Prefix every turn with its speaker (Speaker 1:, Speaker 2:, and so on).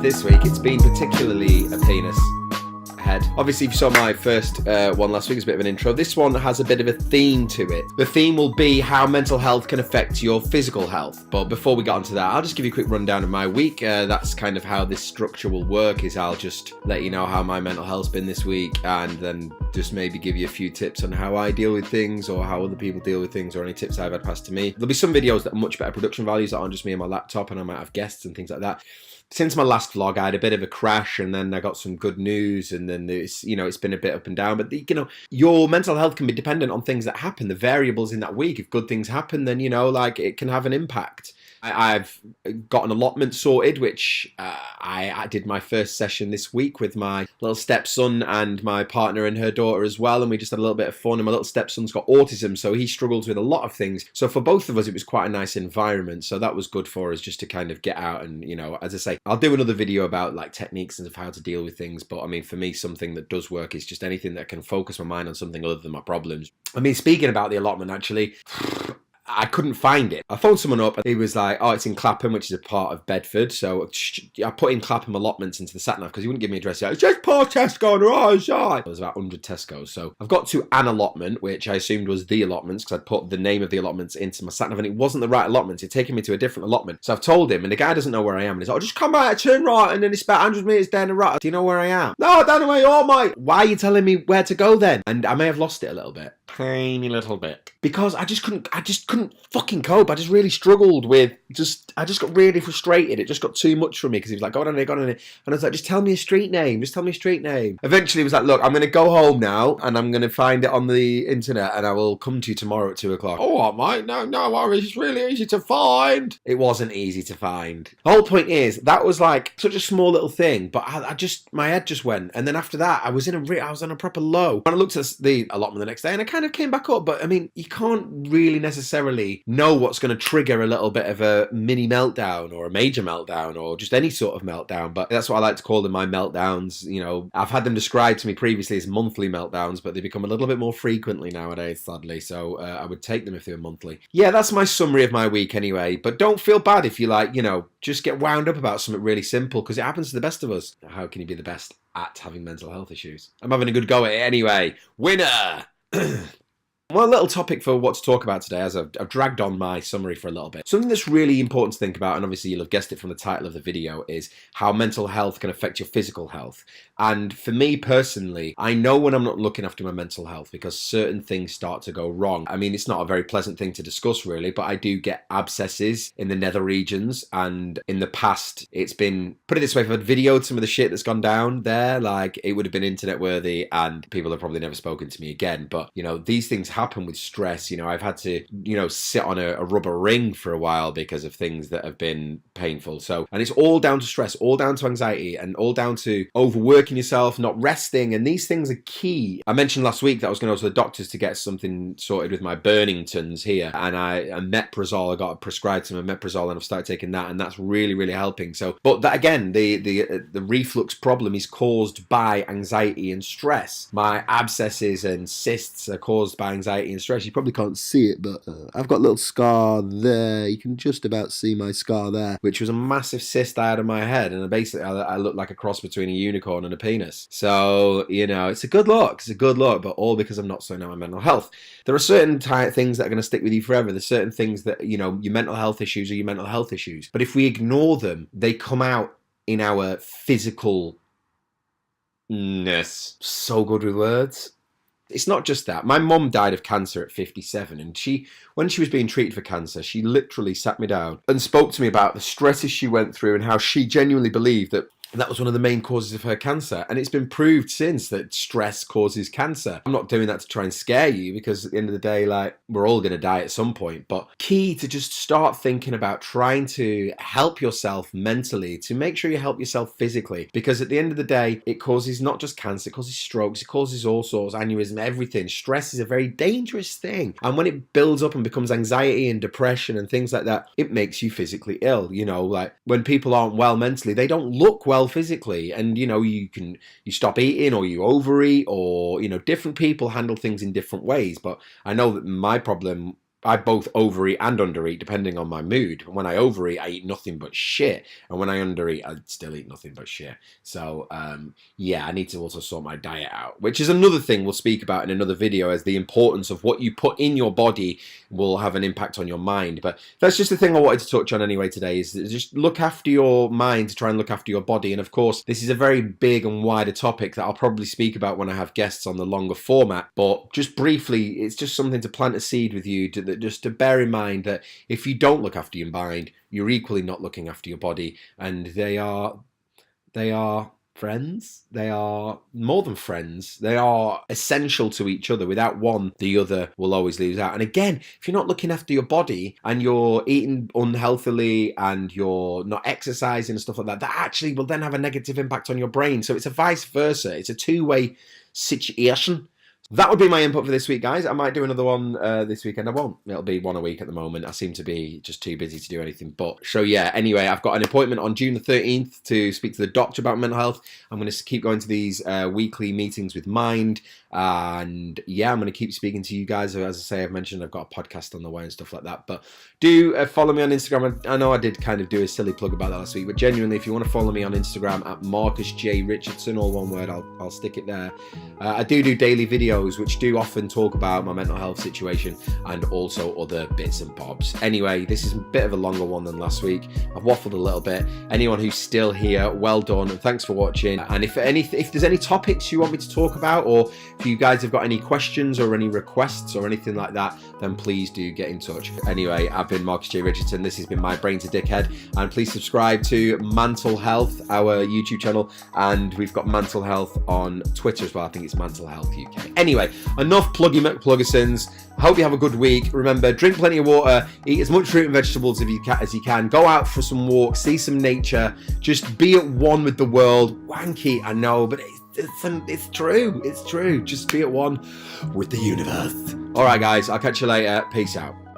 Speaker 1: this week, it's been particularly a penis head. Obviously, if you saw my first one last week, it's a bit of an intro. This one has a bit of a theme to it. The theme will be how mental health can affect your physical health. But before we get onto that, I'll just give you a quick rundown of my week. That's kind of how this structure will work, is I'll just let you know how my mental health's been this week, and then just maybe give you a few tips on how I deal with things, or how other people deal with things, or any tips I've had passed to me. There'll be some videos that are much better production values that aren't just me and my laptop, and I might have guests and things like that. Since my last vlog, I had a bit of a crash, and then I got some good news, and then there's, it's been a bit up and down. But your mental health can be dependent on things that happen, the variables in that week. If good things happen, then it can have an impact. I've got an allotment sorted, which I did my first session this week with my little stepson and my partner and her daughter as well, and we just had a little bit of fun. And my little stepson's got autism, so he struggles with a lot of things. So for both of us, it was quite a nice environment. So that was good for us, just to kind of get out and, as I say, I'll do another video about like techniques and of how to deal with things. But I mean, for me, something that does work is just anything that can focus my mind on something other than my problems. I mean, speaking about the allotment, actually, I couldn't find it. I phoned someone up and he was like, oh, it's in Clapham, which is a part of Bedford. So I put in Clapham allotments into the sat nav because he wouldn't give me an address yet. It's just poor Tesco on the right side. There was about 100 Tesco's. So I've got to an allotment, which I assumed was the allotments because I'd put the name of the allotments into my sat nav and it wasn't the right allotment. It'd taken me to a different allotment. So I've told him, and the guy doesn't know where I am. And he's like, oh, just come out, turn right, and then it's about 100 metres down the right. Do you know where I am? No, I don't know where you are, mate. Why are you telling me where to go then? And I may have lost it a little bit. Tiny little bit. Because I just couldn't fucking cope. I just really struggled with I just got really frustrated. It just got too much for me because he was like, go on there. And I was like, just tell me a street name. Eventually he was like, look, I'm going to go home now and I'm going to find it on the internet and I will come to you tomorrow at 2 o'clock. Oh, mate, no worries. It's really easy to find. It wasn't easy to find. The whole point is, that was like such a small little thing, but my head just went. And then after that, I was on a proper low. And I looked at the allotment the next day and I kind of came back up. But I mean, you can't really necessarily know what's going to trigger a little bit of a mini meltdown or a major meltdown or just any sort of meltdown. But that's what I like to call them, my meltdowns. I've had them described to me previously as monthly meltdowns, but they become a little bit more frequently nowadays, sadly. So I would take them if they were monthly. Yeah, that's my summary of my week anyway. But don't feel bad if you just get wound up about something really simple, because it happens to the best of us. How can you be the best at having mental health issues? I'm having a good go at it anyway. Winner! One little topic for what to talk about today, as I've dragged on my summary for a little bit. Something that's really important to think about, and obviously you'll have guessed it from the title of the video, is how mental health can affect your physical health. And for me personally, I know when I'm not looking after my mental health because certain things start to go wrong. I mean, it's not a very pleasant thing to discuss really, but I do get abscesses in the nether regions, and in the past it's been, put it this way, if I'd videoed some of the shit that's gone down there, like, it would have been internet worthy and people have probably never spoken to me again. But these things happen with stress. I've had to sit on a rubber ring for a while because of things that have been painful. And it's all down to stress, all down to anxiety, and all down to overworking yourself, not resting, and these things are key. I mentioned last week that I was going to go to the doctors to get something sorted with my Burningtons here, and Omeprazole, I got prescribed some Omeprazole and I've started taking that, and that's really, really helping. But that again, the reflux problem is caused by anxiety and stress. My abscesses and cysts are caused by anxiety and stress. You probably can't see it, but I've got a little scar there. You can just about see my scar there, which was a massive cyst I had on my head, and basically I looked like a cross between a unicorn and a penis. So it's a good look. But all because I'm not sorting out my mental health. There are certain things that are going to stick with you forever. There's certain things that your mental health issues are your mental health issues, but if we ignore them, they come out in our physicalness. So good with words. It's not just that. My mum died of cancer at 57, and when she was being treated for cancer, she literally sat me down and spoke to me about the stresses she went through and how she genuinely believed that was one of the main causes of her cancer. And it's been proved since that stress causes cancer. I'm not doing that to try and scare you, because at the end of the day, we're all going to die at some point. But key to just start thinking about trying to help yourself mentally, to make sure you help yourself physically. Because at the end of the day, it causes not just cancer, it causes strokes, it causes all sorts, aneurysm, everything. Stress is a very dangerous thing. And when it builds up and becomes anxiety and depression and things like that, it makes you physically ill. When people aren't well mentally, they don't look well physically, and you stop eating, or you overeat, or different people handle things in different ways. But I know that my problem I both overeat and undereat depending on my mood. When I overeat, I eat nothing but shit, and when I undereat, I still eat nothing but shit. So yeah, I need to also sort my diet out, which is another thing we'll speak about in another video, as the importance of what you put in your body will have an impact on your mind. But that's just the thing I wanted to touch on anyway today, is just look after your mind to try and look after your body. And of course, this is a very big and wider topic that I'll probably speak about when I have guests on the longer format. But just briefly, it's just something to plant a seed with you, just to bear in mind that if you don't look after your mind, you're equally not looking after your body, and they are friends. They are more than friends. They are essential to each other. Without one, the other will always lose out. And again, if you're not looking after your body and you're eating unhealthily and you're not exercising and stuff like that, that actually will then have a negative impact on your brain. So it's a vice versa. It's a two-way situation. That would be my input for this week, guys. I might do another one this weekend. I won't. It'll be one a week at the moment. I seem to be just too busy to do anything. But so yeah, anyway, I've got an appointment on June the 13th to speak to the doctor about mental health. I'm going to keep going to these weekly meetings with Mind. And yeah, I'm going to keep speaking to you guys. As I say, I've mentioned I've got a podcast on the way and stuff like that. But do follow me on Instagram. I know I did kind of do a silly plug about that last week, but genuinely, if you want to follow me on Instagram at Marcus J Richardson, all one word, I'll stick it there. I do daily videos which do often talk about my mental health situation and also other bits and bobs. Anyway, this is a bit of a longer one than last week. I've waffled a little bit. Anyone who's still here, well done, and thanks for watching. And if there's any topics you want me to talk about, or if you guys have got any questions or any requests or anything like that, then please do get in touch. Anyway, I've been Marcus J Richardson. This has been My Brain's a Dickhead, and please subscribe to MANtal Health, our YouTube channel, and we've got MANtal Health on Twitter as well. I think it's MANtal Health UK. Anyway, enough pluggy McPluggersons. I hope you have a good week. Remember, drink plenty of water, eat as much fruit and vegetables as you can, go out for some walks, see some nature, just be at one with the world. Wanky, I know, but it's true. It's true. Just be at one with the universe. All right, guys, I'll catch you later. Peace out.